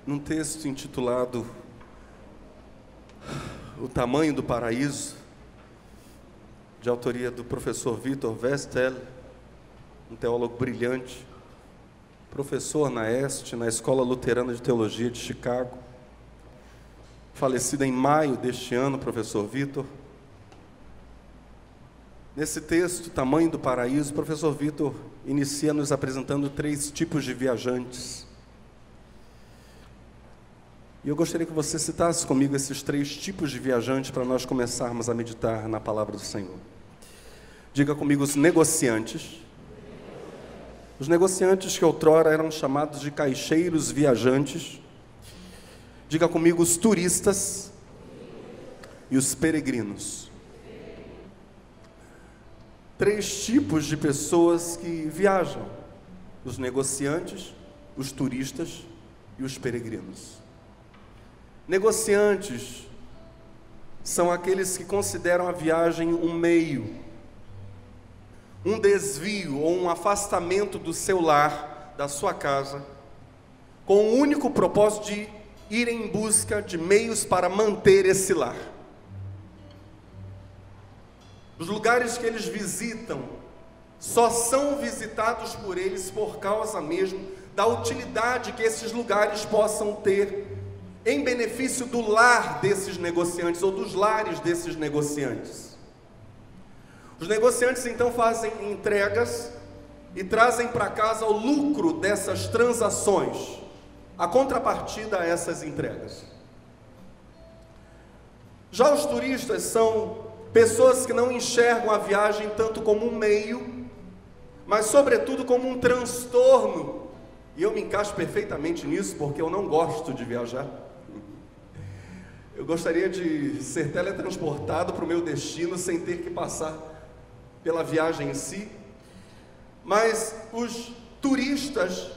num texto intitulado O Tamanho do Paraíso, de autoria do professor Vitor Vestel, um teólogo brilhante, professor na EST, na Escola Luterana de Teologia de Chicago, falecido em maio deste ano, professor Vitor. Nesse texto, Tamanho do Paraíso, o professor Vitor inicia nos apresentando 3 tipos de viajantes. E eu gostaria que você citasse comigo esses 3 tipos de viajantes para nós começarmos a meditar na palavra do Senhor. Diga comigo: os negociantes. Os negociantes que outrora eram chamados de caixeiros viajantes. Diga comigo: os turistas e os peregrinos. 3 tipos de pessoas que viajam: os negociantes, os turistas e os peregrinos. Negociantes são aqueles que consideram a viagem um meio, um desvio ou um afastamento do seu lar, da sua casa, com o único propósito de ir em busca de meios para manter esse lar. Os lugares que eles visitam só são visitados por eles por causa mesmo da utilidade que esses lugares possam ter em benefício do lar desses negociantes ou dos lares desses negociantes. Os negociantes então fazem entregas e trazem para casa o lucro dessas transações, a contrapartida a essas entregas. Já os turistas são pessoas que não enxergam a viagem tanto como um meio, mas sobretudo como um transtorno. E eu me encaixo perfeitamente nisso, porque eu não gosto de viajar. Eu gostaria de ser teletransportado para o meu destino sem ter que passar pela viagem em si. Mas os turistas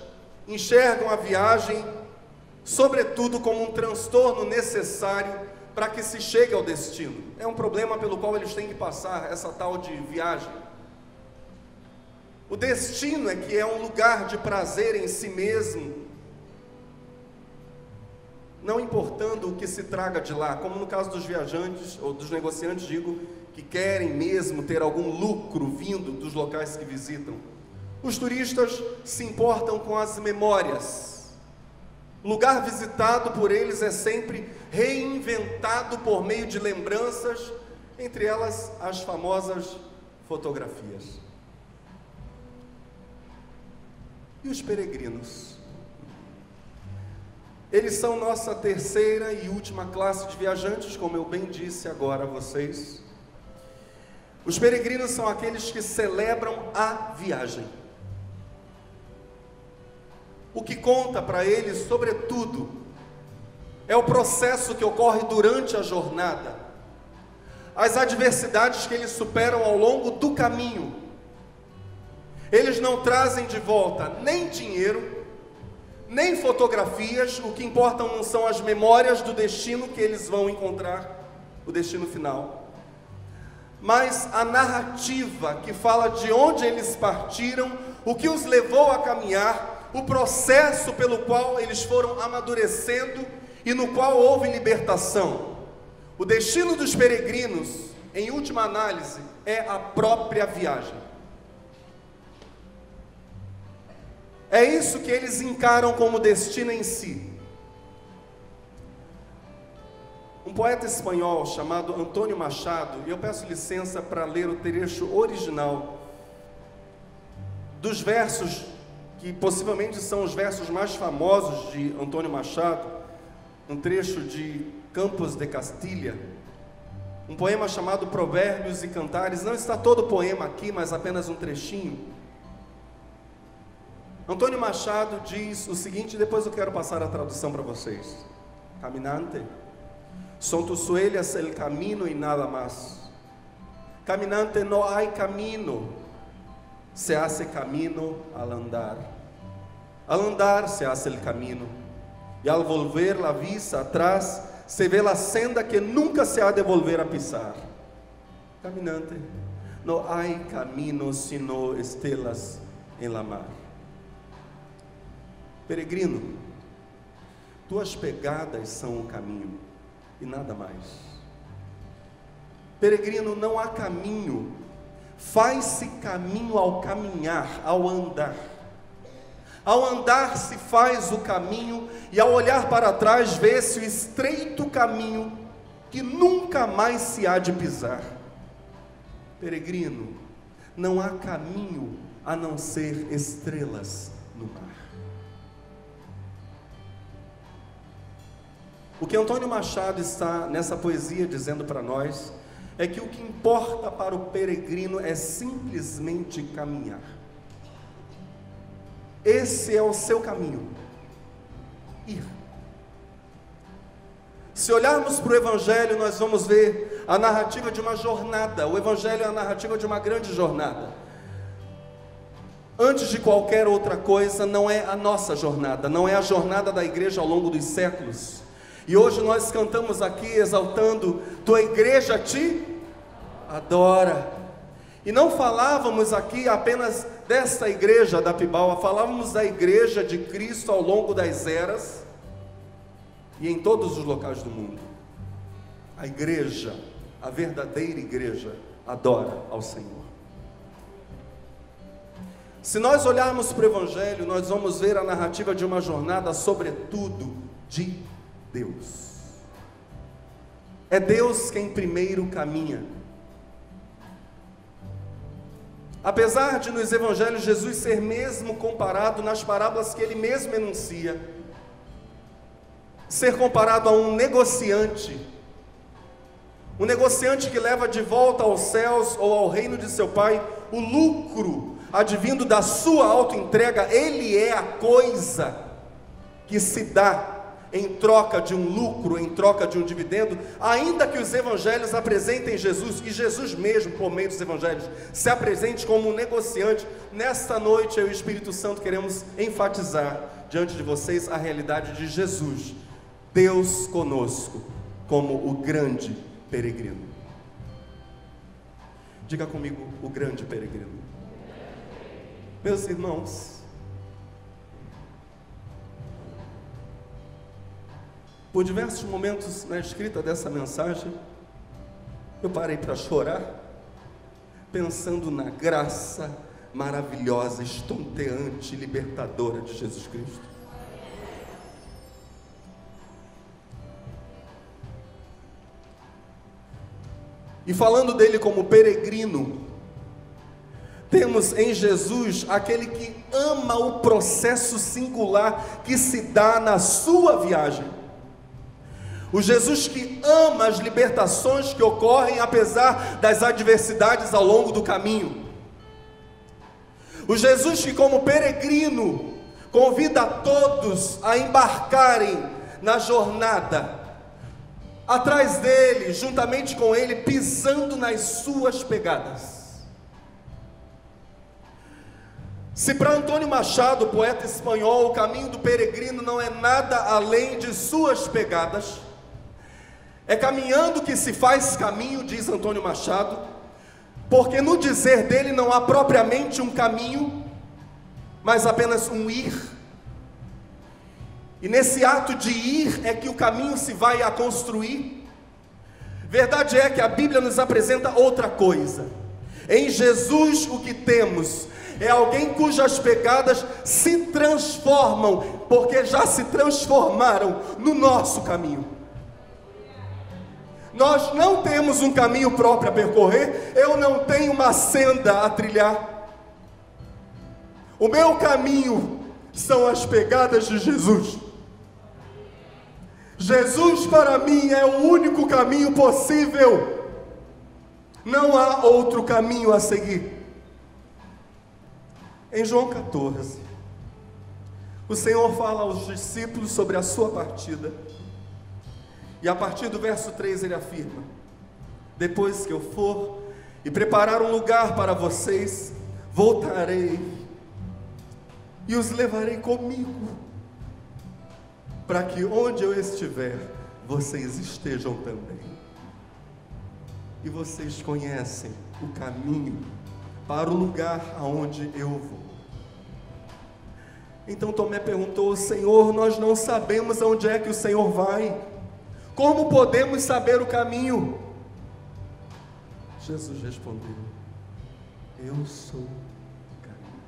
enxergam a viagem sobretudo como um transtorno necessário para que se chegue ao destino. É um problema pelo qual eles têm que passar, essa tal de viagem. O destino é que é um lugar de prazer em si mesmo, não importando o que se traga de lá, como no caso dos viajantes, ou dos negociantes, digo, que querem mesmo ter algum lucro vindo dos locais que visitam. Os turistas se importam com as memórias. O lugar visitado por eles é sempre reinventado por meio de lembranças, entre elas as famosas fotografias. E os peregrinos? Eles são nossa terceira e última classe de viajantes, como eu bem disse agora a vocês. Os peregrinos são aqueles que celebram a viagem. O que conta para eles, sobretudo, é o processo que ocorre durante a jornada, as adversidades que eles superam ao longo do caminho. Eles não trazem de volta nem dinheiro, nem fotografias. O que importam não são as memórias do destino que eles vão encontrar, o destino final, mas a narrativa que fala de onde eles partiram, o que os levou a caminhar, o processo pelo qual eles foram amadurecendo e no qual houve libertação. O destino dos peregrinos, em última análise, é a própria viagem. É isso que eles encaram como destino em si. Um poeta espanhol chamado Antônio Machado, e eu peço licença para ler o trecho original dos versos que possivelmente são os versos mais famosos de Antônio Machado, um trecho de Campos de Castilha, um poema chamado Provérbios e Cantares. Não está todo o poema aqui, mas apenas um trechinho. Antônio Machado diz o seguinte, depois eu quero passar a tradução para vocês. Caminante, son tus huellas el camino y nada más. Caminante, no hay camino, se hace camino al andar. Al andar se hace el camino, y al volver la vista atrás, se ve la senda que nunca se ha de volver a pisar. Caminante, no hay camino sino estelas en la mar. Peregrino, Tuas pegadas são o caminho e nada mais. Peregrino, não há caminho, faz-se caminho ao caminhar, ao andar. Ao andar se faz o caminho, e ao olhar para trás vê-se o estreito caminho que nunca mais se há de pisar. Peregrino, não há caminho a não ser estrelas no mar. O que Antônio Machado está nessa poesia dizendo para nós é que o que importa para o peregrino é simplesmente caminhar. Esse é o seu caminho, ir. Se olharmos para o Evangelho, nós vamos ver a narrativa de uma jornada. O Evangelho é a narrativa de uma grande jornada. Antes de qualquer outra coisa, não é a nossa jornada, não é a jornada da igreja ao longo dos séculos. E hoje nós cantamos aqui exaltando: tua igreja te adora. E não falávamos aqui apenas desta igreja da Pibaua, falávamos da igreja de Cristo ao longo das eras e em todos os locais do mundo. A igreja, a verdadeira igreja, adora ao Senhor. Se nós olharmos para o Evangelho, nós vamos ver a narrativa de uma jornada, sobretudo, de Deus. É Deus quem primeiro caminha. Apesar de nos Evangelhos Jesus ser mesmo comparado nas parábolas que ele mesmo enuncia, ser comparado a um negociante que leva de volta aos céus ou ao reino de seu Pai o lucro advindo da sua autoentrega. Ele é a coisa que se dá em troca de um lucro, em troca de um dividendo. Ainda que os evangelhos apresentem Jesus, e Jesus mesmo, por meio dos evangelhos, se apresente como um negociante, nesta noite eu e o Espírito Santo queremos enfatizar diante de vocês a realidade de Jesus, Deus conosco, como o grande peregrino. Diga comigo: o grande peregrino. Meus irmãos, por diversos momentos na escrita dessa mensagem, eu parei para chorar, pensando na graça maravilhosa, estonteante, libertadora de Jesus Cristo. E falando dele como peregrino, temos em Jesus aquele que ama o processo singular que se dá na sua viagem. O Jesus que ama as libertações que ocorrem apesar das adversidades ao longo do caminho. O Jesus que, como peregrino, convida a todos a embarcarem na jornada, atrás dele, juntamente com ele, pisando nas suas pegadas. Se para Antônio Machado, poeta espanhol, o caminho do peregrino não é nada além de suas pegadas, é caminhando que se faz caminho, diz Antônio Machado, porque no dizer dele não há propriamente um caminho, mas apenas um ir. E nesse ato de ir é que o caminho se vai a construir. Verdade é que a Bíblia nos apresenta outra coisa. Em Jesus o que temos é alguém cujas pegadas se transformam, porque já se transformaram no nosso caminho. Nós não temos um caminho próprio a percorrer, eu não tenho uma senda a trilhar. O meu caminho são as pegadas de Jesus. Jesus para mim é o único caminho possível, não há outro caminho a seguir. Em João 14, o Senhor fala aos discípulos sobre a sua partida, e a partir do verso 3 ele afirma: depois que eu for e preparar um lugar para vocês, voltarei e os levarei comigo, para que onde eu estiver, vocês estejam também. E vocês conhecem o caminho para o lugar aonde eu vou. Então Tomé perguntou: Senhor, nós não sabemos aonde é que o Senhor vai. Como podemos saber o caminho? Jesus respondeu: eu sou o caminho.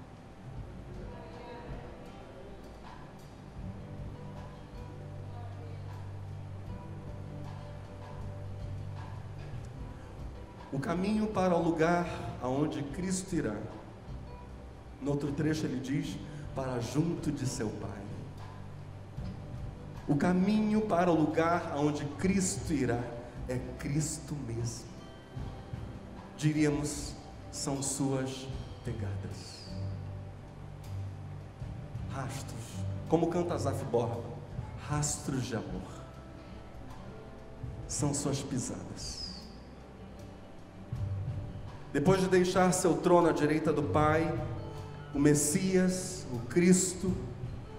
O caminho para o lugar aonde Cristo irá. No outro trecho ele diz: para junto de seu Pai. O caminho para o lugar aonde Cristo irá é Cristo mesmo. Diríamos, são suas pegadas, rastros, como canta Asaf Borba, rastros de amor, são suas pisadas. Depois de deixar seu trono à direita do Pai, o Messias, o Cristo,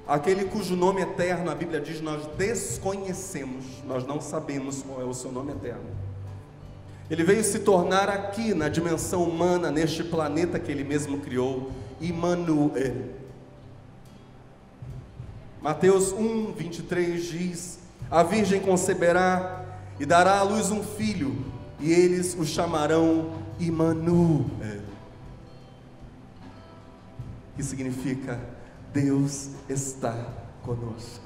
aquele cujo nome eterno a Bíblia diz nós desconhecemos, nós não sabemos qual é o seu nome eterno. Ele veio se tornar aqui na dimensão humana, neste planeta que ele mesmo criou, Immanuel. Mateus 1:23 diz: a virgem conceberá e dará à luz um filho, e eles o chamarão Immanuel, que significa Deus está conosco.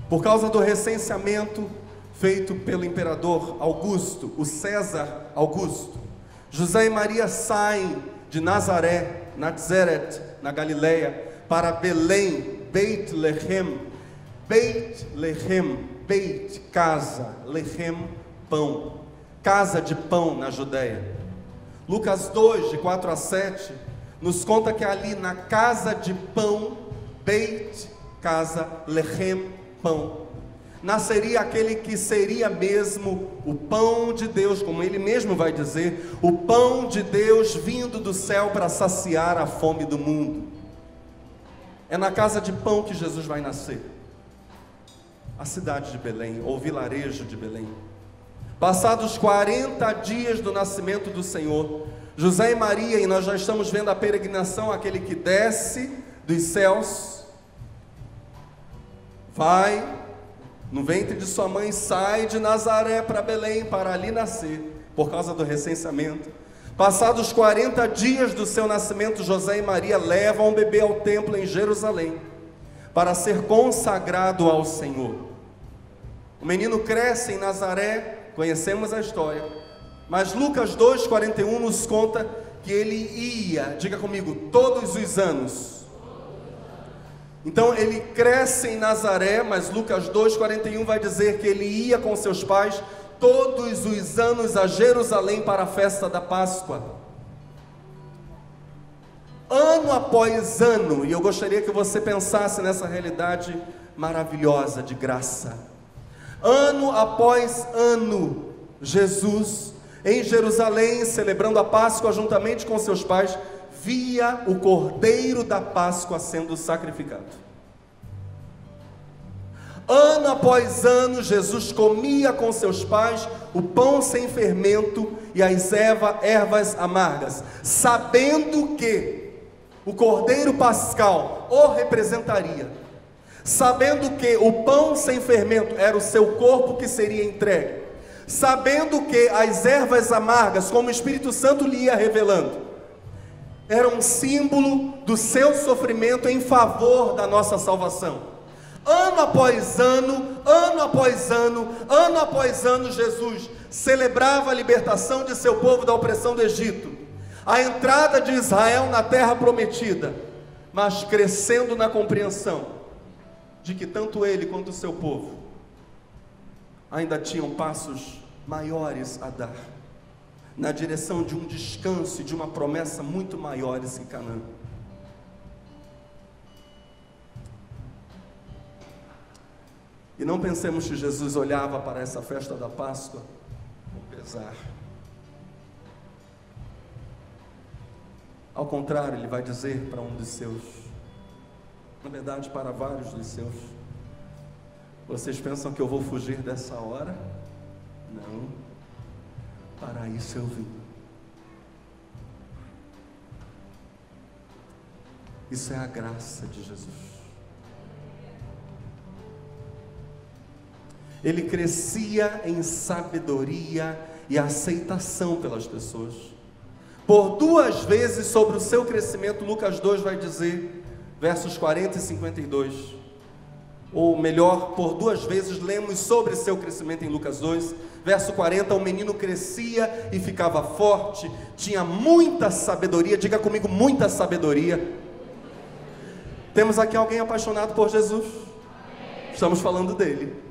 Por causa do recenseamento feito pelo imperador Augusto, o César Augusto, José e Maria saem de Nazaré, Nazareth, na Galileia, para Belém, Beit Lehem, Beit, casa, Lehem, pão, casa de pão na Judéia. Lucas 2, de 4 a 7, nos conta que ali na casa de pão, Beit, casa, Lehem, pão, nasceria aquele que seria mesmo o pão de Deus, como ele mesmo vai dizer, o pão de Deus vindo do céu para saciar a fome do mundo. É na casa de pão que Jesus vai nascer, a cidade de Belém, ou vilarejo de Belém. Passados 40 dias do nascimento do Senhor, José e Maria, e nós já estamos vendo a peregrinação, aquele que desce dos céus, vai no ventre de sua mãe, sai de Nazaré para Belém, para ali nascer, por causa do recenseamento. Passados 40 dias do seu nascimento, José e Maria levam o bebê ao templo em Jerusalém, para ser consagrado ao Senhor. O menino cresce em Nazaré, conhecemos a história, mas Lucas 2:41 nos conta que ele ia, diga comigo, todos os anos. Então ele cresce em Nazaré, mas Lucas 2:41 vai dizer que ele ia com seus pais todos os anos a Jerusalém para a festa da Páscoa. Ano após ano, e eu gostaria que você pensasse nessa realidade maravilhosa de graça. Ano após ano, Jesus em Jerusalém, celebrando a Páscoa juntamente com seus pais, via o Cordeiro da Páscoa sendo sacrificado. Ano após ano, Jesus comia com seus pais o pão sem fermento e as ervas amargas, sabendo que o Cordeiro Pascal o representaria, sabendo que o pão sem fermento era o seu corpo que seria entregue, sabendo que as ervas amargas, como o Espírito Santo lhe ia revelando, era um símbolo do seu sofrimento em favor da nossa salvação. Ano após ano, ano após ano, ano após ano, Jesus celebrava a libertação de seu povo da opressão do Egito, a entrada de Israel na terra prometida, mas crescendo na compreensão de que tanto ele quanto o seu povo ainda tinham passos maiores a dar, na direção de um descanso e de uma promessa muito maiores em Canaã. E não pensemos que Jesus olhava para essa festa da Páscoa com pesar. Ao contrário, ele vai dizer para um dos seus, na verdade para vários dos seus: vocês pensam que eu vou fugir dessa hora? Não, para isso eu vim. Isso é a graça de Jesus. Ele crescia em sabedoria e aceitação pelas pessoas. Por 2 vezes sobre o seu crescimento, Lucas 2 vai dizer, versos 40 e 52, ou melhor, por 2 vezes lemos sobre seu crescimento em Lucas 2, verso 40, o menino crescia e ficava forte, tinha muita sabedoria, diga comigo, muita sabedoria. Temos aqui alguém apaixonado por Jesus? Estamos falando dele.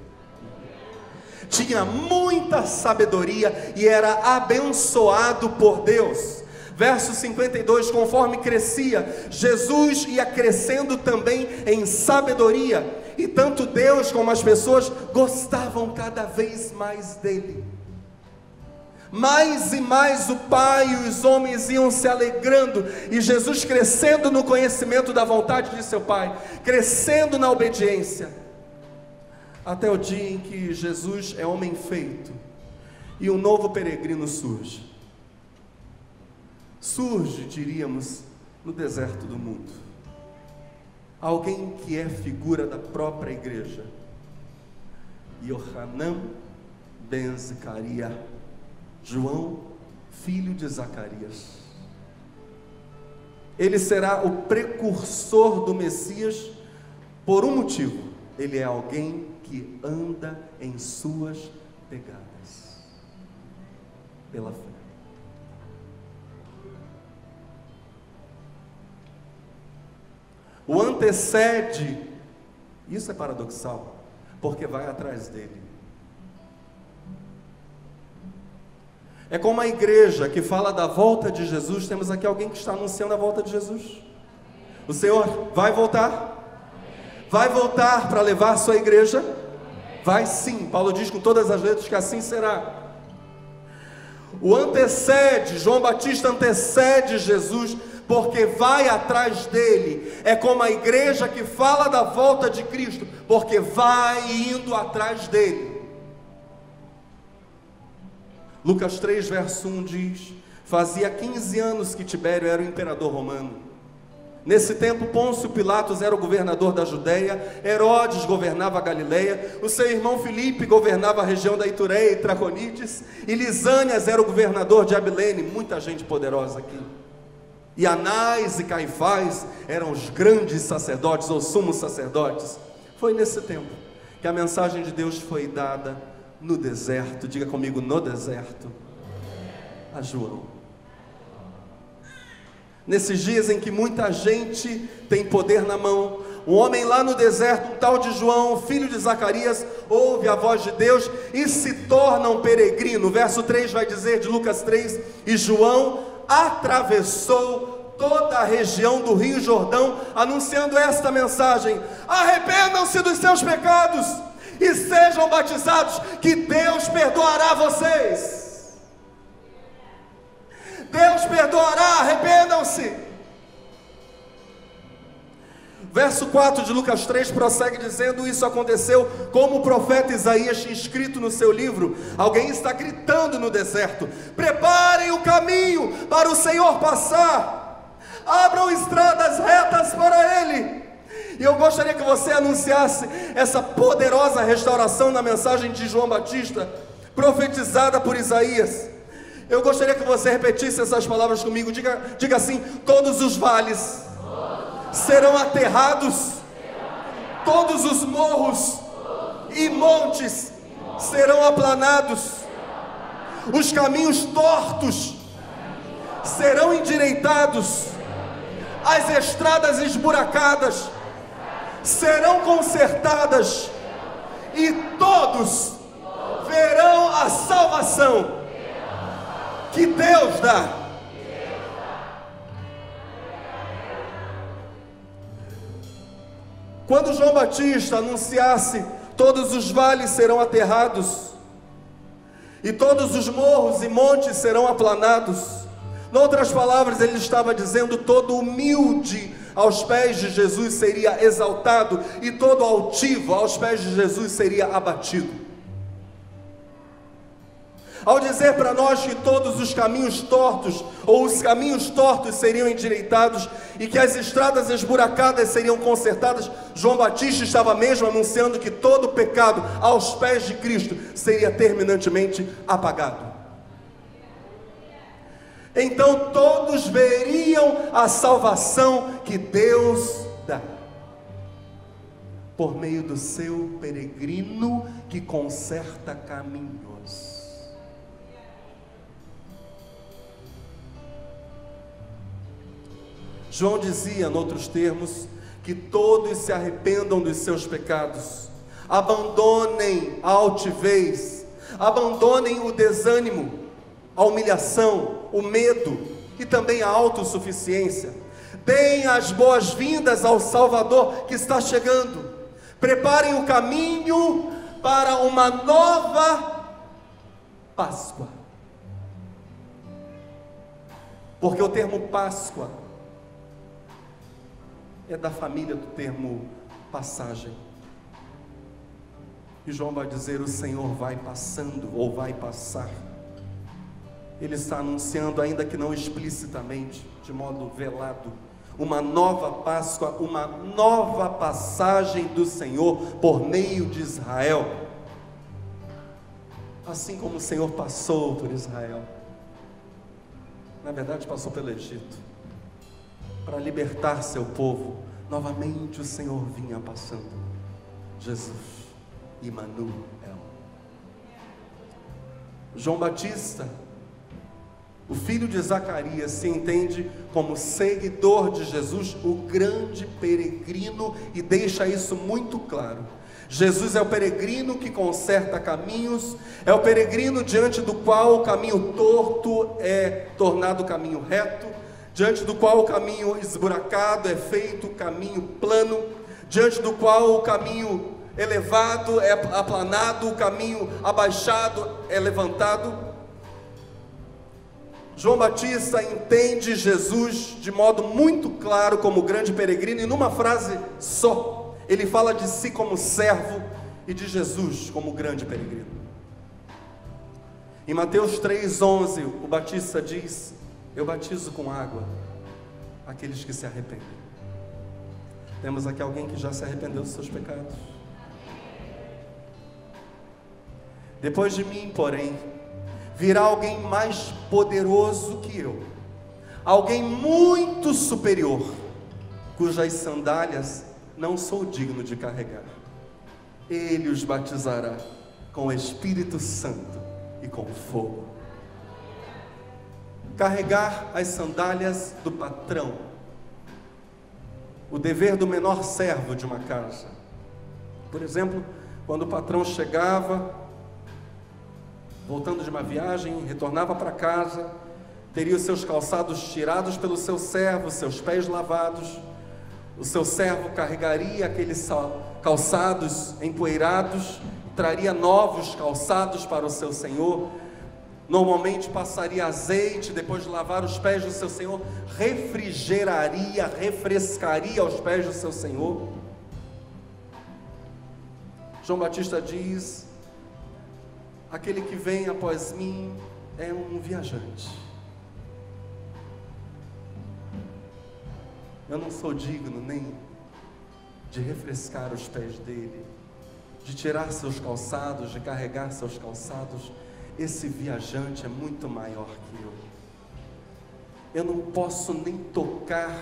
Tinha muita sabedoria e era abençoado por Deus. Verso 52, conforme crescia, Jesus ia crescendo também em sabedoria, e tanto Deus como as pessoas gostavam cada vez mais dele. Mais e mais o Pai e os homens iam se alegrando, e Jesus crescendo no conhecimento da vontade de seu Pai, crescendo na obediência, até o dia em que Jesus é homem feito, e um novo peregrino surge. Surge, diríamos, no deserto do mundo. Alguém que é figura da própria igreja. Yohanan ben Zacarias, João, filho de Zacarias. Ele será o precursor do Messias por um motivo: ele é alguém que anda em suas pegadas, pela fé. O antecede, isso é paradoxal, porque vai atrás dele. É como a igreja que fala da volta de Jesus. Temos aqui alguém que está anunciando a volta de Jesus. O Senhor vai voltar? Vai voltar para levar a sua igreja? Vai sim, Paulo diz com todas as letras que assim será. O antecede, João Batista antecede Jesus, porque vai atrás dele. É como a igreja que fala da volta de Cristo, porque vai indo atrás dele. Lucas 3 verso 1 diz: fazia 15 anos que Tibério era o imperador romano. Nesse tempo Pôncio Pilatos era o governador da Judeia, Herodes governava a Galileia, o seu irmão Filipe governava a região da Itureia e Traconites, e Lisânias era o governador de Abilene. Muita gente poderosa aqui. E Anás e Caifás eram os grandes sacerdotes ou sumos sacerdotes. Foi nesse tempo que a mensagem de Deus foi dada no deserto. Diga comigo, no deserto, a João. Nesses dias em que muita gente tem poder na mão, um homem lá no deserto, um tal de João, filho de Zacarias, ouve a voz de Deus e se torna um peregrino. Verso 3 vai dizer, de Lucas 3, e João atravessou toda a região do Rio Jordão, anunciando esta mensagem: arrependam-se dos seus pecados e sejam batizados, que Deus perdoará vocês. Deus perdoará, arrependam-se. Verso 4 de Lucas 3 prossegue dizendo: isso aconteceu como o profeta Isaías tinha escrito no seu livro. Alguém está gritando no deserto: preparem o caminho para o Senhor passar, abram estradas retas para Ele. E eu gostaria que você anunciasse essa poderosa restauração na mensagem de João Batista, profetizada por Isaías. Eu gostaria que você repetisse essas palavras comigo. Diga assim: todos os vales serão aterrados, todos os morros e montes serão aplanados, os caminhos tortos serão endireitados, as estradas esburacadas serão consertadas, e todos verão a salvação que Deus dá. Quando João Batista anunciasse: todos os vales serão aterrados e todos os morros e montes serão aplanados, em outras palavras, ele estava dizendo: todo humilde aos pés de Jesus seria exaltado, e todo altivo aos pés de Jesus seria abatido. ao dizer para nós que todos os caminhos tortos, ou os caminhos tortos seriam endireitados, e que as estradas esburacadas seriam consertadas, João Batista estava mesmo anunciando que todo pecado aos pés de Cristo seria terminantemente apagado. Então todos veriam a salvação que Deus dá, por meio do seu peregrino que conserta caminhos. João dizia, em outros termos, que todos se arrependam dos seus pecados, abandonem a altivez, abandonem o desânimo, a humilhação, o medo e também a autossuficiência. Deem as boas-vindas ao Salvador que está chegando. Preparem o caminho para uma nova Páscoa. Porque o termo Páscoa é da família do termo passagem. E João vai dizer: o Senhor vai passando, ou vai passar. Ele está anunciando, ainda que não explicitamente, de modo velado, uma nova Páscoa, uma nova passagem do Senhor por meio de Israel. Assim como o Senhor passou por Israel, na verdade passou pelo Egito, para libertar seu povo. Novamente o Senhor vinha passando. Jesus, Emmanuel. João Batista, o filho de Zacarias, se entende como seguidor de Jesus, o grande peregrino, e deixa isso muito claro. Jesus é o peregrino que conserta caminhos, é o peregrino diante do qual o caminho torto é tornado caminho reto, diante do qual o caminho esburacado é feito caminho plano, diante do qual o caminho elevado é aplanado, o caminho abaixado é levantado. João Batista entende Jesus de modo muito claro como grande peregrino, e numa frase só, ele fala de si como servo e de Jesus como grande peregrino. Em Mateus 3,11, o Batista diz: eu batizo com água aqueles que se arrependem. Temos aqui alguém que já se arrependeu dos seus pecados. Depois de mim, porém, virá alguém mais poderoso que eu, alguém muito superior, cujas sandálias não sou digno de carregar. Ele os batizará com o Espírito Santo e com fogo. Carregar as sandálias do patrão, o dever do menor servo de uma casa. Por exemplo, quando o patrão chegava, voltando de uma viagem, retornava para casa, teria os seus calçados tirados pelo seu servo, seus pés lavados. O seu servo carregaria aqueles calçados empoeirados, traria novos calçados para o seu senhor. Normalmente passaria azeite, depois de lavar os pés do seu senhor, refrigeraria, refrescaria os pés do seu senhor. João Batista diz: aquele que vem após mim é um viajante. Eu não sou digno nem de refrescar os pés dele, de tirar seus calçados, de carregar seus calçados. Esse viajante é muito maior que eu. Eu não posso nem tocar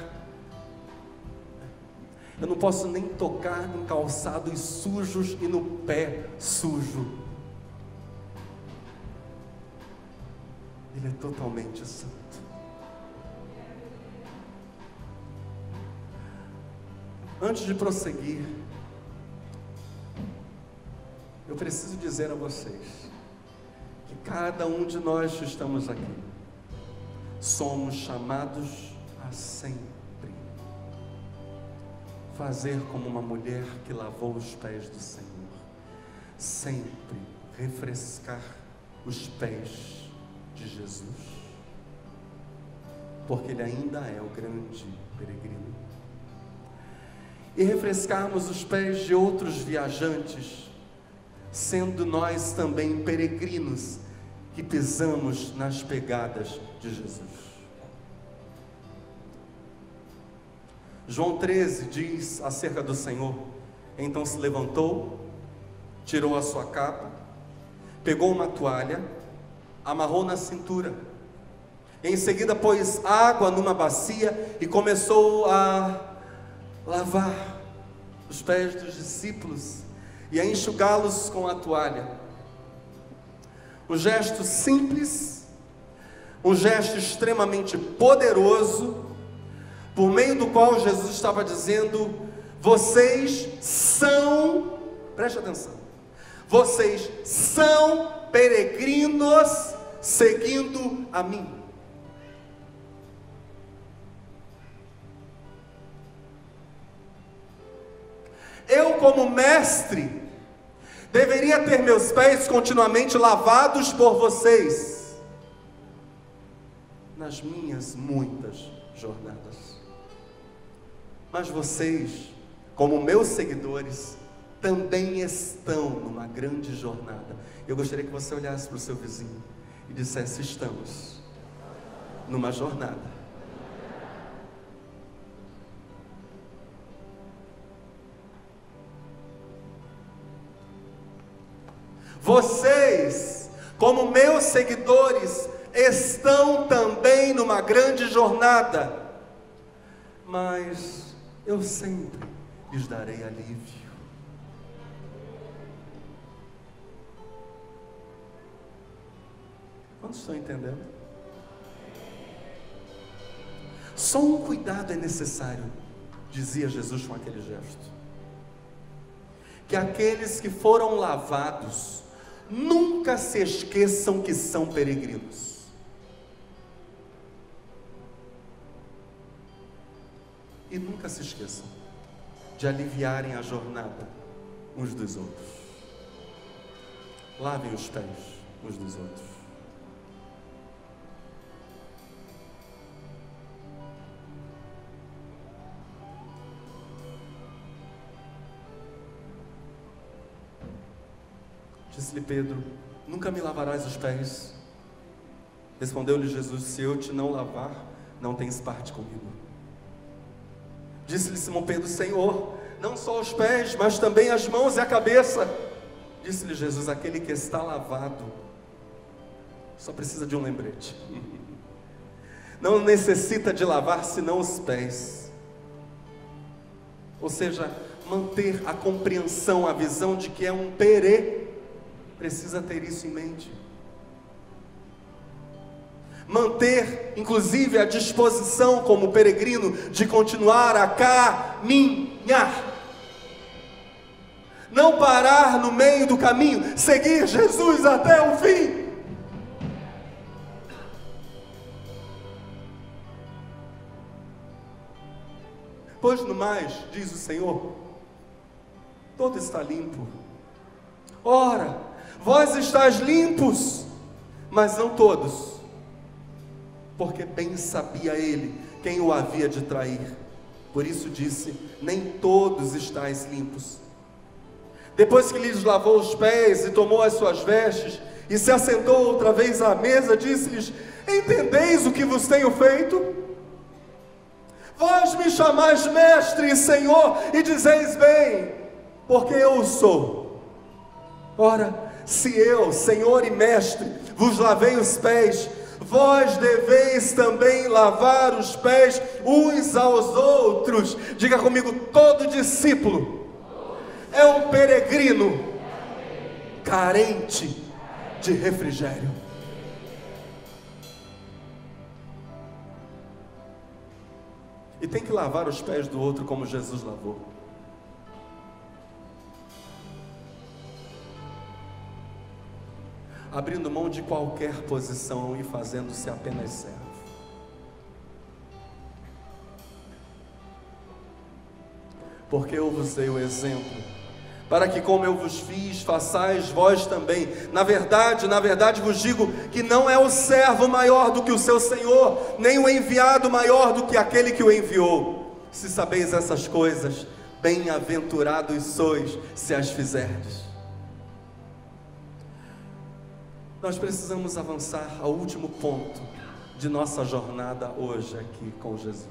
em calçados sujos e no pé sujo. Ele é totalmente santo. Antes de prosseguir, eu preciso dizer a vocês que cada um de nós que estamos aqui somos chamados a sempre fazer como uma mulher que lavou os pés do Senhor, sempre refrescar os pés de Jesus, porque Ele ainda é o grande peregrino, e refrescarmos os pés de outros viajantes, sendo nós também peregrinos, que pisamos nas pegadas de Jesus. João 13 diz acerca do Senhor: então se levantou, tirou a sua capa, pegou uma toalha, amarrou na cintura, em seguida pôs água numa bacia e começou a lavar os pés dos discípulos e a enxugá-los com a toalha. Um gesto simples, um gesto extremamente poderoso, por meio do qual Jesus estava dizendo: vocês são, preste atenção, vocês são peregrinos seguindo a mim. Eu, como mestre, deveria ter meus pés continuamente lavados por vocês, nas minhas muitas jornadas. Mas vocês, como meus seguidores, também estão numa grande jornada. Eu gostaria que você olhasse para o seu vizinho e dissesse: estamos numa jornada. Vocês, como meus seguidores, estão também numa grande jornada, mas eu sempre lhes darei alívio. Quantos estão entendendo? Só um cuidado é necessário, dizia Jesus com aquele gesto: que aqueles que foram lavados nunca se esqueçam que são peregrinos. E nunca se esqueçam de aliviarem a jornada uns dos outros. Lavem os pés uns dos outros. Disse-lhe Pedro: nunca me lavarás os pés? Respondeu-lhe Jesus: se eu te não lavar, não tens parte comigo. Disse-lhe Simão Pedro: Senhor, não só os pés, mas também as mãos e a cabeça. Disse-lhe Jesus: aquele que está lavado só precisa de um lembrete. Não necessita de lavar senão os pés. Ou seja, manter a compreensão, a visão de que é um perê, precisa ter isso em mente. Manter, inclusive, a disposição como peregrino de continuar a caminhar. Não parar no meio do caminho, seguir Jesus até o fim. Pois no mais, diz o Senhor, todo está limpo. Ora, vós estáis limpos, mas não todos, porque bem sabia ele quem o havia de trair. Por isso disse: nem todos estáis limpos. Depois que lhes lavou os pés e tomou as suas vestes e se assentou outra vez à mesa, disse-lhes: entendeis o que vos tenho feito? Vós me chamais mestre e Senhor, e dizeis bem, porque eu o sou. Ora, se eu, Senhor e mestre, vos lavei os pés, vós deveis também lavar os pés uns aos outros. Diga comigo: todo discípulo é um peregrino carente de refrigério. E tem que lavar os pés do outro como Jesus lavou. Abrindo mão de qualquer posição e fazendo-se apenas servo. Porque eu vos dei o exemplo, para que como eu vos fiz, façais vós também. Na verdade vos digo que não é o servo maior do que o seu senhor, nem o enviado maior do que aquele que o enviou. Se sabeis essas coisas, bem-aventurados sois se as fizerdes. Nós precisamos avançar ao último ponto de nossa jornada hoje aqui com Jesus.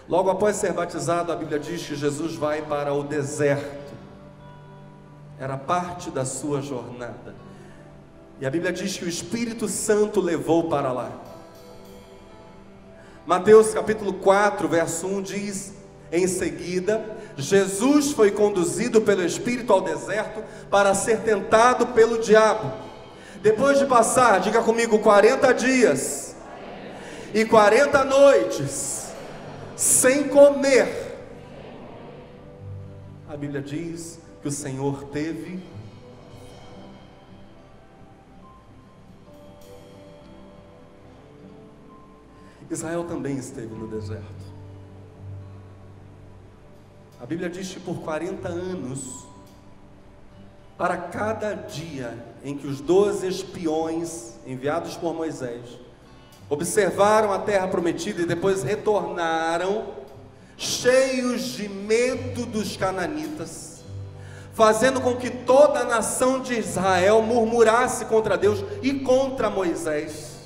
Logo após ser batizado, a Bíblia diz que Jesus vai para o deserto. Era parte da sua jornada. E a Bíblia diz que o Espírito Santo levou para lá. Mateus capítulo 4, verso 1 diz: em seguida, Jesus foi conduzido pelo Espírito ao deserto para ser tentado pelo diabo. Depois de passar, diga comigo, 40 dias e 40 noites sem comer, a Bíblia diz que o Senhor teve Israel também esteve no deserto. A Bíblia diz que por 40 anos, para cada dia em que os 12 espiões enviados por Moisés observaram a terra prometida e depois retornaram, cheios de medo dos cananitas, fazendo com que toda a nação de Israel murmurasse contra Deus e contra Moisés.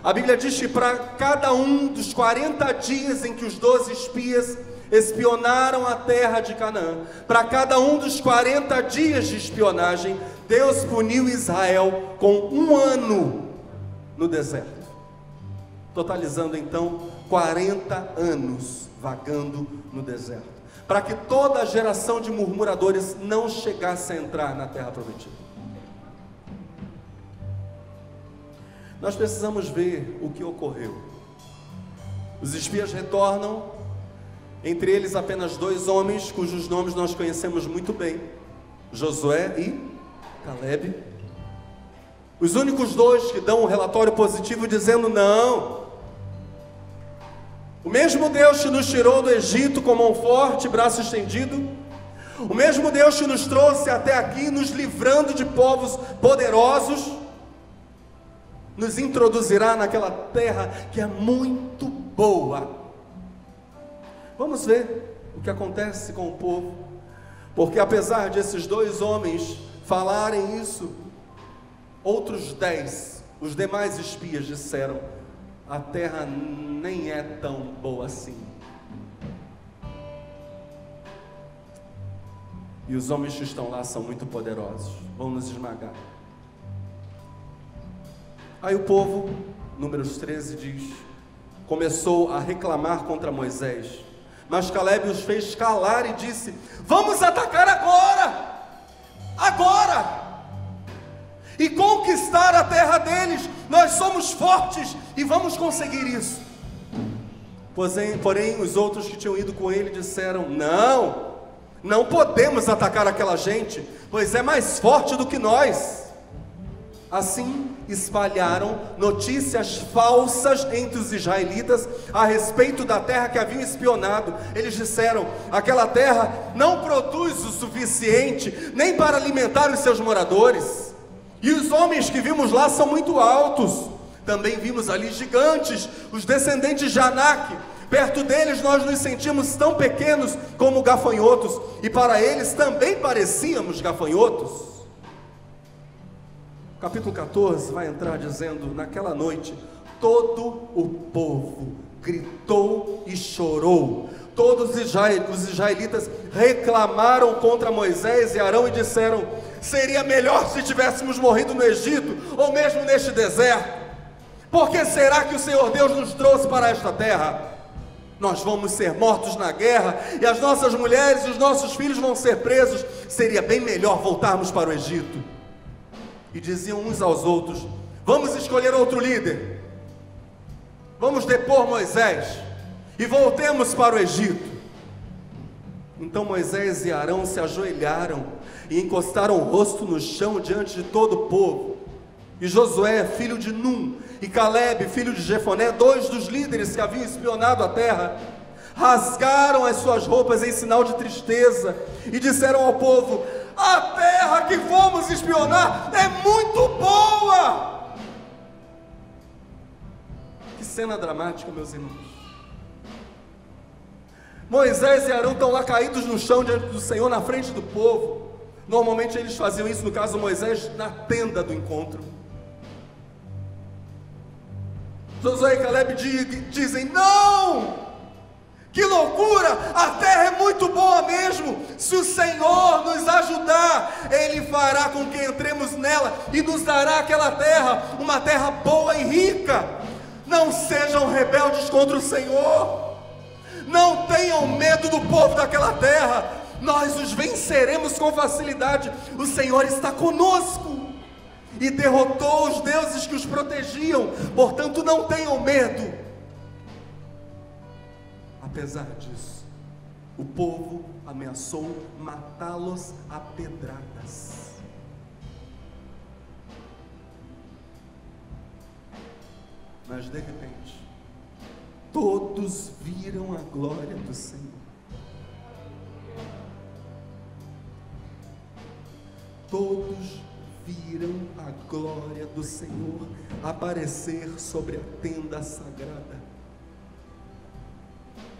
A Bíblia diz que para cada um dos 40 dias em que os 12 espias espionaram a terra de Canaã, para cada um dos 40 dias de espionagem, Deus puniu Israel com 1 ano no deserto, totalizando então 40 anos vagando no deserto, para que toda a geração de murmuradores não chegasse a entrar na terra prometida. Nós precisamos ver o que ocorreu. Os espias retornam, entre eles apenas 2 homens, cujos nomes nós conhecemos muito bem, Josué e Calebe. Os únicos 2 que dão um relatório positivo dizendo: não, o mesmo Deus que nos tirou do Egito com mão forte, braço estendido, o mesmo Deus que nos trouxe até aqui, nos livrando de povos poderosos, nos introduzirá naquela terra que é muito boa. Vamos ver o que acontece com o povo, porque apesar de esses 2 homens falarem isso, outros 10, os demais espias disseram: a terra nem é tão boa assim. E os homens que estão lá são muito poderosos, vão nos esmagar. Aí o povo, Números 13 diz, começou a reclamar contra Moisés, mas Calebe os fez calar e disse: vamos atacar agora, e conquistar a terra deles. Nós somos fortes e vamos conseguir isso. Porém, os outros que tinham ido com ele disseram: não podemos atacar aquela gente, pois é mais forte do que nós. Assim, espalharam notícias falsas entre os israelitas a respeito da terra que haviam espionado. Eles disseram: aquela terra não produz o suficiente nem para alimentar os seus moradores, e os homens que vimos lá são muito altos. Também vimos ali gigantes, os descendentes de Anak. Perto deles nós nos sentimos tão pequenos como gafanhotos, e para eles também parecíamos gafanhotos. Capítulo 14 vai entrar dizendo: naquela noite todo o povo gritou e chorou. Todos os israelitas reclamaram contra Moisés e Arão e disseram: seria melhor se tivéssemos morrido no Egito, ou mesmo neste deserto. Por que será que o Senhor Deus nos trouxe para esta terra? Nós vamos ser mortos na guerra, e as nossas mulheres e os nossos filhos vão ser presos. Seria bem melhor voltarmos para o Egito. E diziam uns aos outros: vamos escolher outro líder, vamos depor Moisés e voltemos para o Egito. Então Moisés e Arão se ajoelharam e encostaram o rosto no chão diante de todo o povo. E Josué, filho de Num, e Calebe, filho de Jefoné, 2 dos líderes que haviam espionado a terra, rasgaram as suas roupas em sinal de tristeza e disseram ao povo: a terra que fomos espionar é muito boa. Que cena dramática, meus irmãos. Moisés e Arão estão lá caídos no chão diante do Senhor, na frente do povo. Normalmente eles faziam isso, no caso Moisés, na tenda do encontro. Josué e Caleb dizem: não! Que loucura! A terra é muito boa mesmo. Se o Senhor nos ajudar, Ele fará com que entremos nela e nos dará aquela terra, uma terra boa e rica. Não sejam rebeldes contra o Senhor. Não tenham medo do povo daquela terra. Nós os venceremos com facilidade. O Senhor está conosco e derrotou os deuses que os protegiam. Portanto, não tenham medo. Apesar disso, o povo ameaçou matá-los a pedradas. Mas de repente, todos viram a glória do Senhor. Todos viram a glória do Senhor aparecer sobre a tenda sagrada.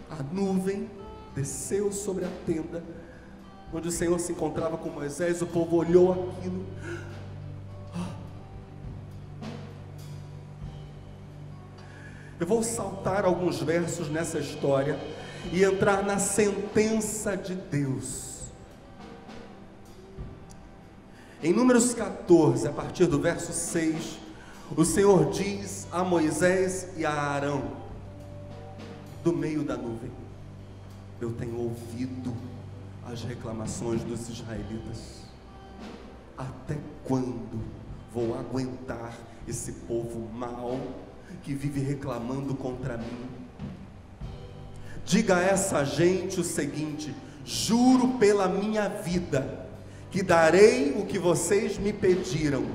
A nuvem desceu sobre a tenda onde o Senhor se encontrava com Moisés. O povo olhou aquilo. Eu vou saltar alguns versos nessa história e entrar na sentença de Deus. Em Números 14, a partir do verso 6, o Senhor diz a Moisés e a Arão, do meio da nuvem: eu tenho ouvido as reclamações dos israelitas. Até quando vou aguentar esse povo mau que vive reclamando contra mim? Diga a essa gente o seguinte: juro pela minha vida que darei o que vocês me pediram.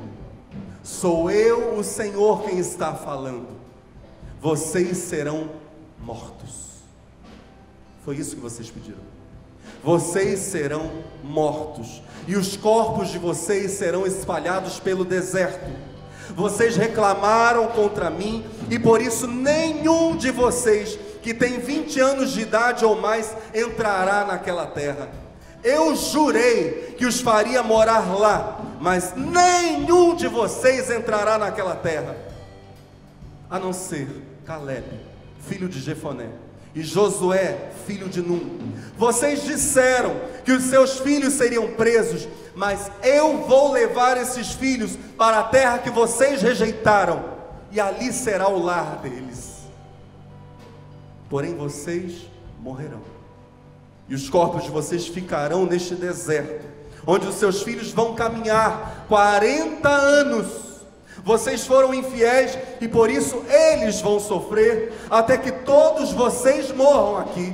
Sou eu, o Senhor, quem está falando. Vocês serão mortos. Foi isso que vocês pediram. Vocês serão mortos, e os corpos de vocês serão espalhados pelo deserto. Vocês reclamaram contra mim, e por isso nenhum de vocês que tem 20 anos de idade ou mais entrará naquela terra. Eu jurei que os faria morar lá, mas nenhum de vocês entrará naquela terra, a não ser Caleb, filho de Jefoné, e Josué, filho de Num. Vocês disseram que os seus filhos seriam presos, mas eu vou levar esses filhos para a terra que vocês rejeitaram, e ali será o lar deles. Porém vocês morrerão, e os corpos de vocês ficarão neste deserto, onde os seus filhos vão caminhar 40 anos. Vocês foram infiéis e por isso eles vão sofrer, até que todos vocês morram aqui.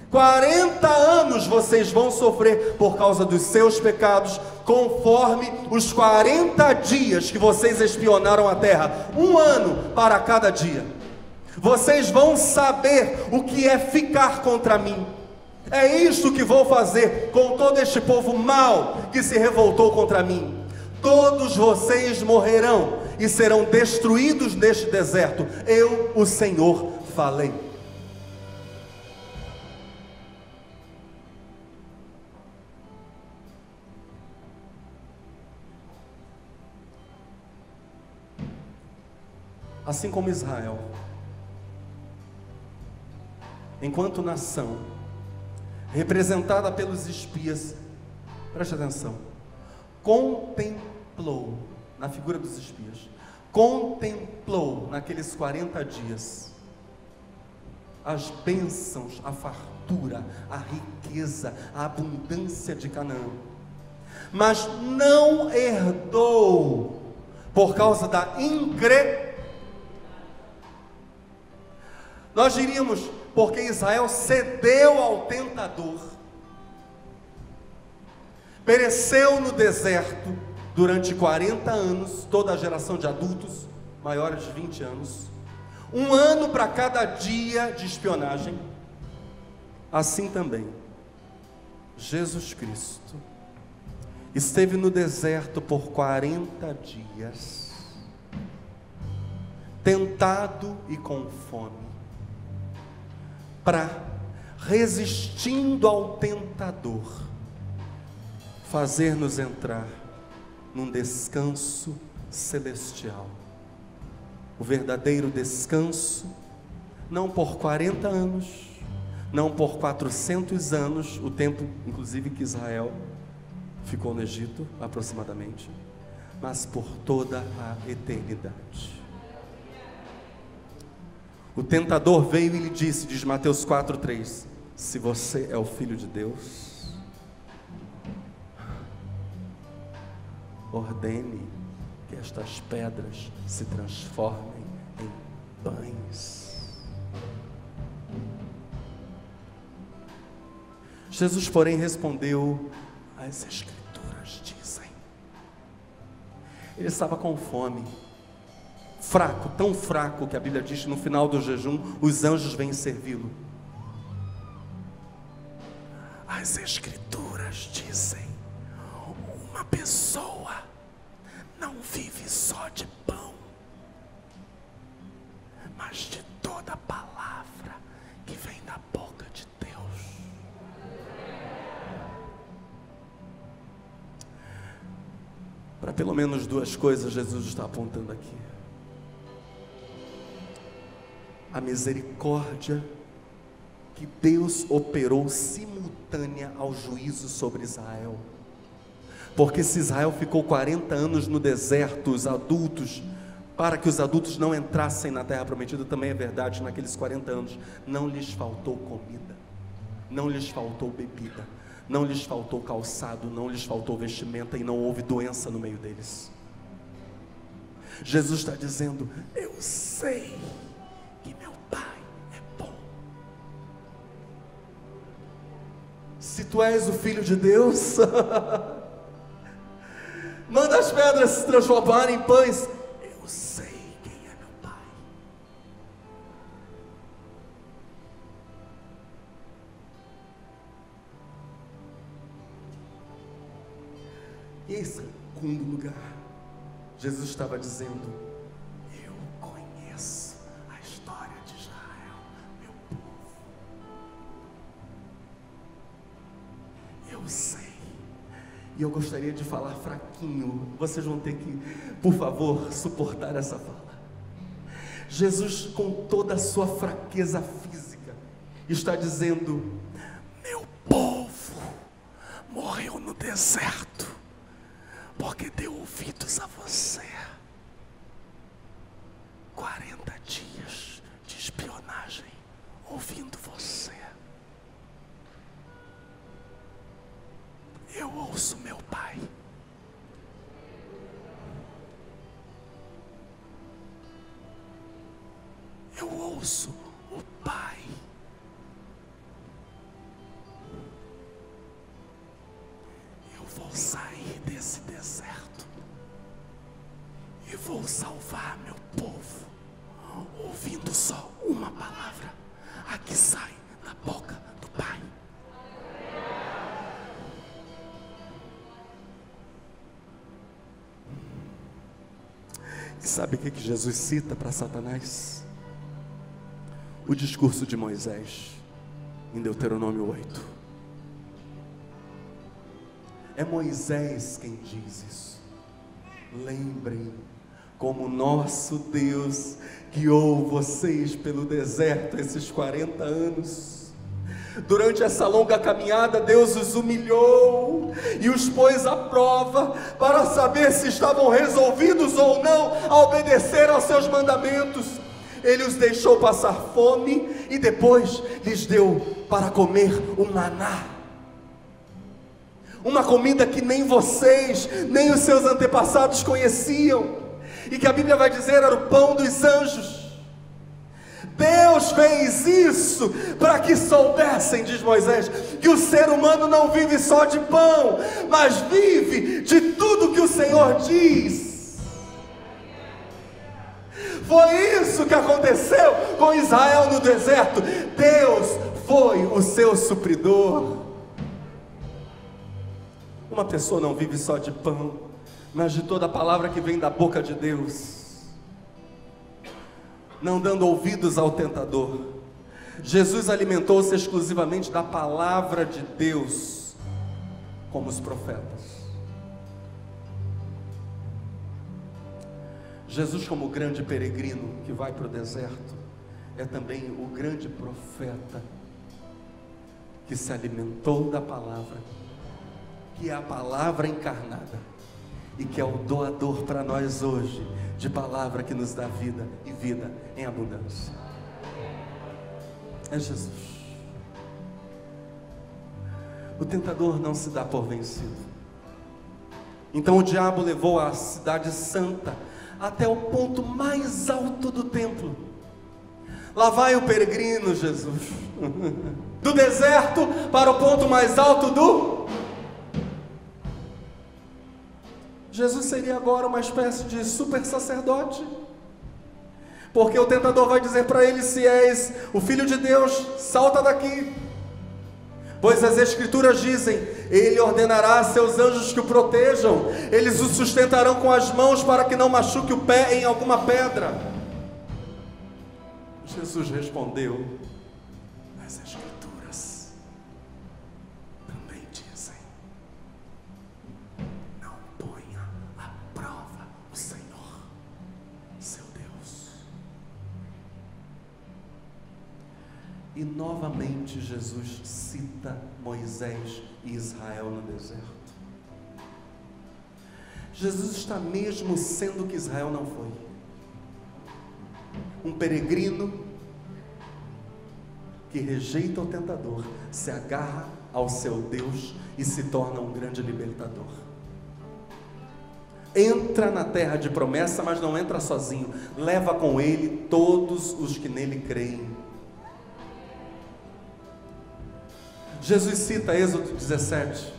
40 anos vocês vão sofrer por causa dos seus pecados, conforme os 40 dias que vocês espionaram a terra, 1 ano para cada dia. Vocês vão saber o que é ficar contra mim. É isso que vou fazer com todo este povo mau que se revoltou contra mim. Todos vocês morrerão e serão destruídos neste deserto. Eu, o Senhor, falei. Assim como Israel, enquanto nação, representada pelos espias, preste atenção, contemplou, na figura dos espias, contemplou naqueles 40 dias, as bênçãos, a fartura, a riqueza, a abundância de Canaã, mas não herdou, por causa da incredulidade. Nós diríamos, porque Israel cedeu ao tentador, pereceu no deserto durante 40 anos, toda a geração de adultos maiores de 20 anos, 1 ano para cada dia de espionagem. Assim também, Jesus Cristo esteve no deserto por 40 dias, tentado e com fome, para, resistindo ao tentador, fazer-nos entrar num descanso celestial. O verdadeiro descanso, não por 40 anos, não por 400 anos, o tempo inclusive que Israel ficou no Egito aproximadamente, mas por toda a eternidade. O tentador veio e lhe disse, diz Mateus 4:3, se você é o Filho de Deus, ordene que estas pedras se transformem em pães. Jesus, porém, respondeu, as Escrituras dizem. Ele estava com fome, fraco, tão fraco que a Bíblia diz que no final do jejum os anjos vêm servi-lo. As Escrituras dizem, uma pessoa não vive só de pão, mas de toda palavra que vem da boca de Deus. Para pelo menos duas coisas Jesus está apontando aqui: a misericórdia que Deus operou simultânea ao juízo sobre Israel. Porque se Israel ficou 40 anos no deserto, os adultos, para que os adultos não entrassem na terra prometida, também é verdade, naqueles 40 anos, não lhes faltou comida, não lhes faltou bebida, não lhes faltou calçado, não lhes faltou vestimenta e não houve doença no meio deles. Jesus está dizendo, eu sei que meu Pai é bom. Se tu és o Filho de Deus, manda as pedras se transformarem em pães. Eu sei quem é meu Pai. E em segundo lugar, Jesus estava dizendo, eu conheço a história de Israel, meu povo. Eu sei. E eu gostaria de falar fraquinho, vocês vão ter que, por favor, suportar essa fala. Jesus, com toda a sua fraqueza física, está dizendo, meu povo morreu no deserto, porque deu ouvidos a você. 40 dias de espionagem, ouvindo você. Eu ouço meu Pai. Eu ouço o Pai. Eu vou sair desse deserto e vou salvar meu povo, ouvindo só uma palavra, a que sai da boca do Pai. E sabe o que Jesus cita para Satanás? O discurso de Moisés, em Deuteronômio 8. É Moisés quem diz isso. Lembrem como nosso Deus guiou vocês pelo deserto esses 40 anos. Durante essa longa caminhada, Deus os humilhou e os pôs à prova para saber se estavam resolvidos ou não a obedecer aos seus mandamentos. Ele os deixou passar fome e depois lhes deu para comer o maná. Uma comida que nem vocês, nem os seus antepassados conheciam, e que a Bíblia vai dizer era o pão dos anjos. Deus fez isso para que soubessem, diz Moisés, que o ser humano não vive só de pão, mas vive de tudo que o Senhor diz. Foi isso que aconteceu com Israel no deserto. Deus foi o seu supridor. Uma pessoa não vive só de pão, mas de toda a palavra que vem da boca de Deus. Não dando ouvidos ao tentador. Jesus alimentou-se exclusivamente da palavra de Deus. como os profetas. Jesus, como o grande peregrino que vai para o deserto, é também o grande profeta que se alimentou da palavra, que é a palavra encarnada e que é o doador para nós hoje de palavra que nos dá vida e vida em abundância. É Jesus. O tentador não se dá por vencido. Então o diabo levou a cidade santa até o ponto mais alto do templo. Lá vai o peregrino Jesus, do deserto para o ponto mais alto do... Jesus seria agora uma espécie de super sacerdote, porque o tentador vai dizer para ele: se és o Filho de Deus, salta daqui, pois as Escrituras dizem: Ele ordenará a seus anjos que o protejam, eles o sustentarão com as mãos para que não machuque o pé em alguma pedra. Jesus respondeu: as Escrituras também dizem: não ponha à prova o Senhor, seu Deus. E novamente Jesus cita Moisés e Israel no deserto. Jesus está mesmo sendo o que Israel não foi, um peregrino que rejeita o tentador, se agarra ao seu Deus e se torna um grande libertador. Entra na terra de promessa, mas não entra sozinho, leva com ele todos os que nele creem. Jesus cita Êxodo 17,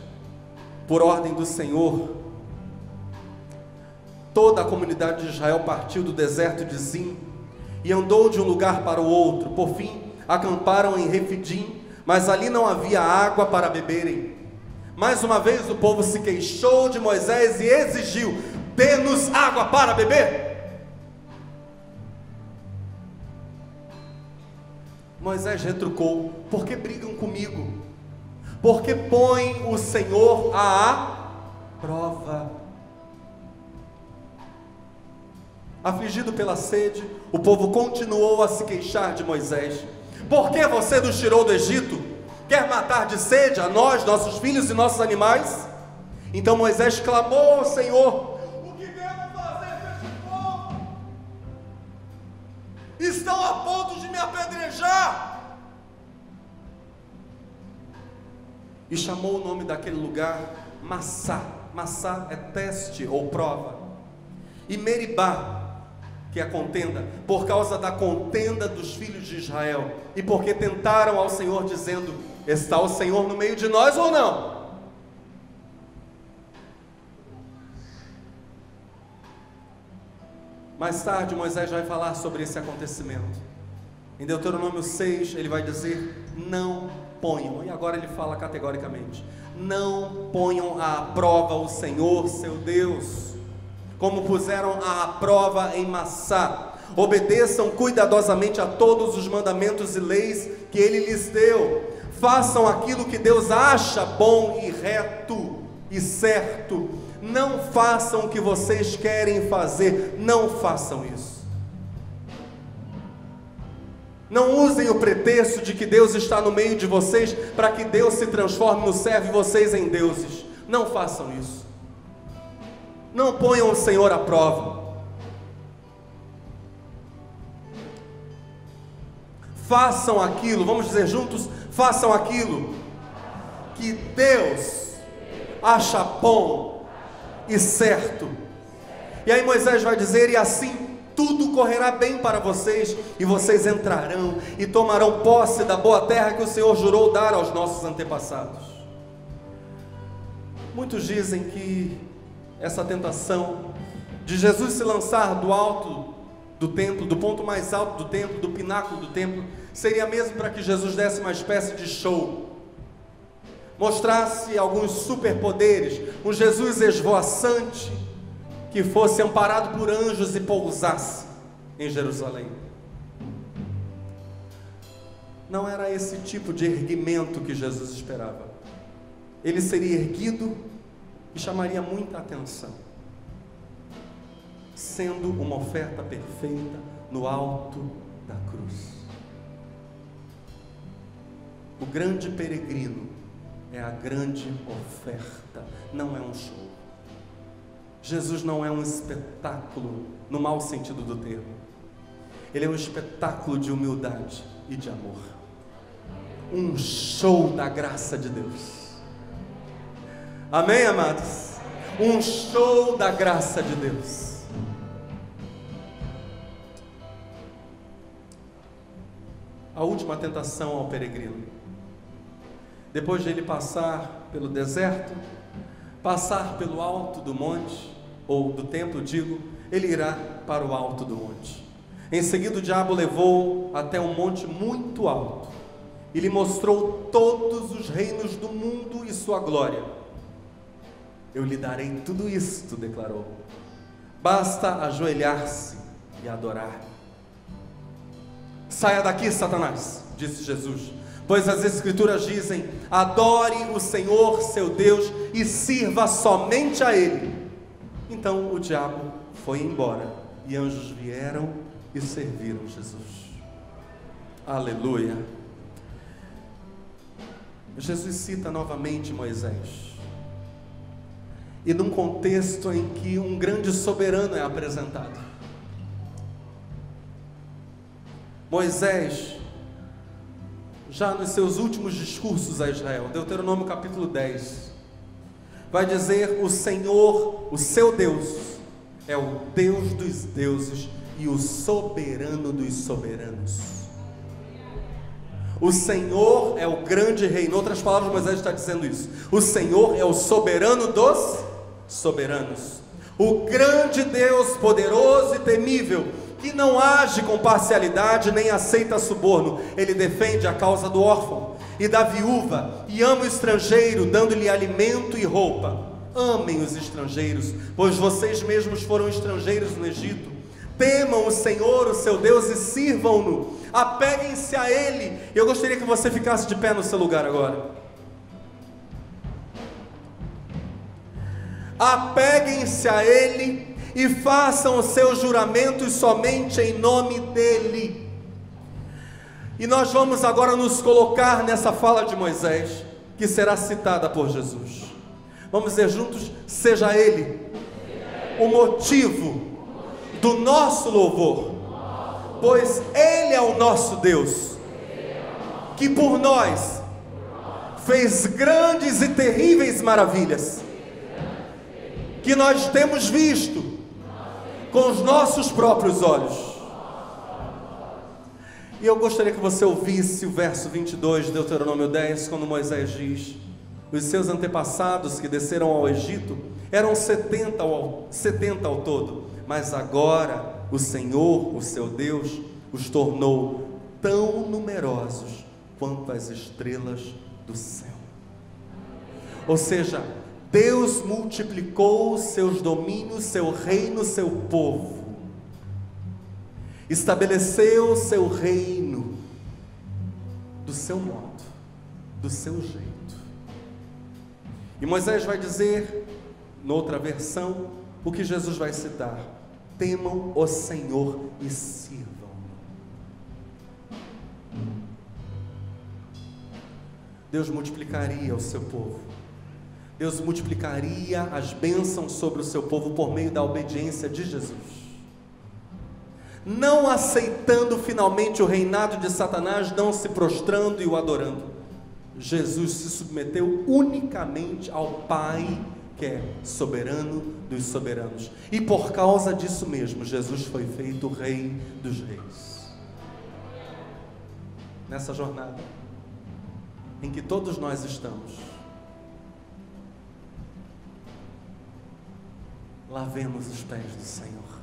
por ordem do Senhor, toda a comunidade de Israel partiu do deserto de Zim e andou de um lugar para o outro. Por fim, acamparam em Refidim, mas ali não havia água para beberem. Mais uma vez o povo se queixou de Moisés e exigiu: dê-nos água para beber. Moisés retrucou: por que brigam comigo? Por que põem o Senhor à prova? Afligido pela sede, o povo continuou a se queixar de Moisés: por que você nos tirou do Egito? Quer matar de sede a nós, nossos filhos e nossos animais? Então Moisés clamou ao Senhor: o que devo fazer com este povo? Estão a ponto de me apedrejar. E chamou o nome daquele lugar Massá. Massá é teste ou prova. E Meribá, que é a contenda, por causa da contenda dos filhos de Israel, e porque tentaram ao Senhor dizendo: está o Senhor no meio de nós ou não? Mais tarde Moisés vai falar sobre esse acontecimento. Em Deuteronômio 6 ele vai dizer: não ponham, e agora ele fala categoricamente: não ponham à prova o Senhor seu Deus, como puseram à prova em Massá. Obedeçam cuidadosamente a todos os mandamentos e leis que Ele lhes deu. Façam aquilo que Deus acha bom e reto e certo. Não façam o que vocês querem fazer. Não façam isso. Não usem o pretexto de que Deus está no meio de vocês para que Deus se transforme no servo e vocês em deuses. Não façam isso. Não ponham o Senhor à prova. Façam aquilo, vamos dizer juntos: façam aquilo que Deus acha bom e certo. E aí Moisés vai dizer: e assim tudo correrá bem para vocês, e vocês entrarão e tomarão posse da boa terra que o Senhor jurou dar aos nossos antepassados. Muitos dizem que essa tentação de Jesus se lançar do alto do templo, do ponto mais alto do templo, do pináculo do templo, seria mesmo para que Jesus desse uma espécie de show, mostrasse alguns superpoderes, um Jesus esvoaçante, que fosse amparado por anjos e pousasse em Jerusalém. Não era esse tipo de erguimento que Jesus esperava. ele seria erguido e chamaria muita atenção, sendo uma oferta perfeita no alto da cruz. O grande peregrino é a grande oferta, não é um show. Jesus não é um espetáculo no mau sentido do termo. Ele é um espetáculo de humildade e de amor. Um show da graça de Deus. Amém, amados? Um show da graça de Deus. A última tentação ao peregrino. Depois de ele passar pelo deserto, passar pelo alto do monte, ou do templo, digo, ele irá para o alto do monte. Em seguida o diabo levou até um monte muito alto, e lhe mostrou todos os reinos do mundo e sua glória. Eu lhe darei tudo isto, declarou. Basta ajoelhar-se e adorar. Saia daqui, Satanás, disse Jesus, pois as Escrituras dizem: adore o Senhor seu Deus e sirva somente a Ele. Então o diabo foi embora, e anjos vieram e serviram Jesus. Aleluia. Jesus cita novamente Moisés, e num contexto em que um grande soberano é apresentado. Moisés, já nos seus últimos discursos a Israel, Deuteronômio capítulo 10, vai dizer: o Senhor, o seu Deus, é o Deus dos deuses e o soberano dos soberanos. O Senhor é o grande rei. Em outras palavras, Moisés está dizendo isso. O Senhor é o soberano dos soberanos. O grande Deus poderoso e temível, que não age com parcialidade nem aceita suborno. Ele defende a causa do órfão e da viúva, e ama o estrangeiro, dando-lhe alimento e roupa. Amem os estrangeiros, pois vocês mesmos foram estrangeiros no Egito. Temam o Senhor, o seu Deus, e sirvam-no. Apeguem-se a Ele. Eu gostaria que você ficasse de pé no seu lugar agora. Apeguem-se a Ele e façam os seus juramentos somente em nome dEle. E nós vamos agora nos colocar nessa fala de Moisés, que será citada por Jesus. Vamos dizer juntos: seja Ele o motivo do nosso louvor, pois Ele é o nosso Deus, que por nós fez grandes e terríveis maravilhas, que nós temos visto com os nossos próprios olhos. E eu gostaria que você ouvisse o verso 22 de Deuteronômio 10, quando Moisés diz: os seus antepassados que desceram ao Egito eram 70 ao todo, mas agora o Senhor, o seu Deus, os tornou tão numerosos quanto as estrelas do céu. Ou seja, Deus multiplicou seus domínios, seu reino, seu povo, estabeleceu seu reino do seu modo, do seu jeito. E Moisés vai dizer, noutra versão, o que Jesus vai citar: temam o Senhor e sirvam. Deus multiplicaria o seu povo, Deus multiplicaria as bênçãos sobre o seu povo por meio da obediência de Jesus. Não aceitando finalmente o reinado de Satanás, não se prostrando e o adorando, Jesus se submeteu unicamente ao Pai, que é soberano dos soberanos, e por causa disso mesmo, Jesus foi feito o Rei dos Reis. Nessa jornada em que todos nós estamos, lavemos os pés do Senhor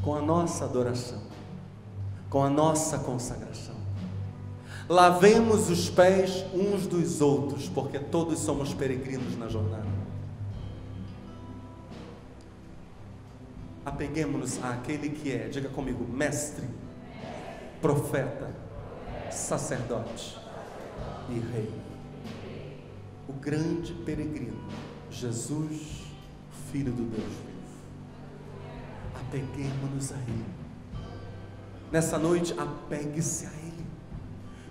com a nossa adoração, com a nossa consagração. Lavemos os pés uns dos outros, porque todos somos peregrinos na jornada. Apeguemos-nos àquele que é, diga comigo, mestre, profeta, sacerdote e Rei. O grande peregrino, Jesus, Filho do Deus vivo. Apeguemos-nos a Ele. Nessa noite, apegue-se a Ele.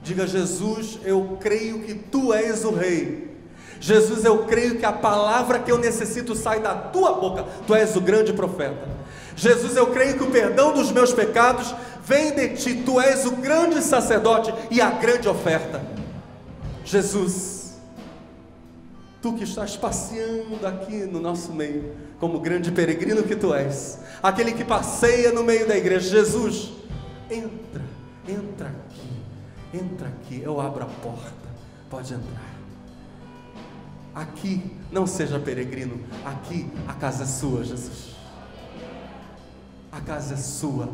Diga: Jesus, eu creio que Tu és o Rei. Jesus, eu creio que a palavra que eu necessito sai da Tua boca. Tu és o grande profeta. Jesus, eu creio que o perdão dos meus pecados vem de Ti. Tu és o grande sacerdote e a grande oferta. Jesus, Tu que estás passeando aqui no nosso meio, como grande peregrino que Tu és, aquele que passeia no meio da igreja. Jesus, entra aqui, eu abro a porta, pode entrar. Aqui, não seja peregrino, aqui a casa é sua, Jesus. A casa é sua.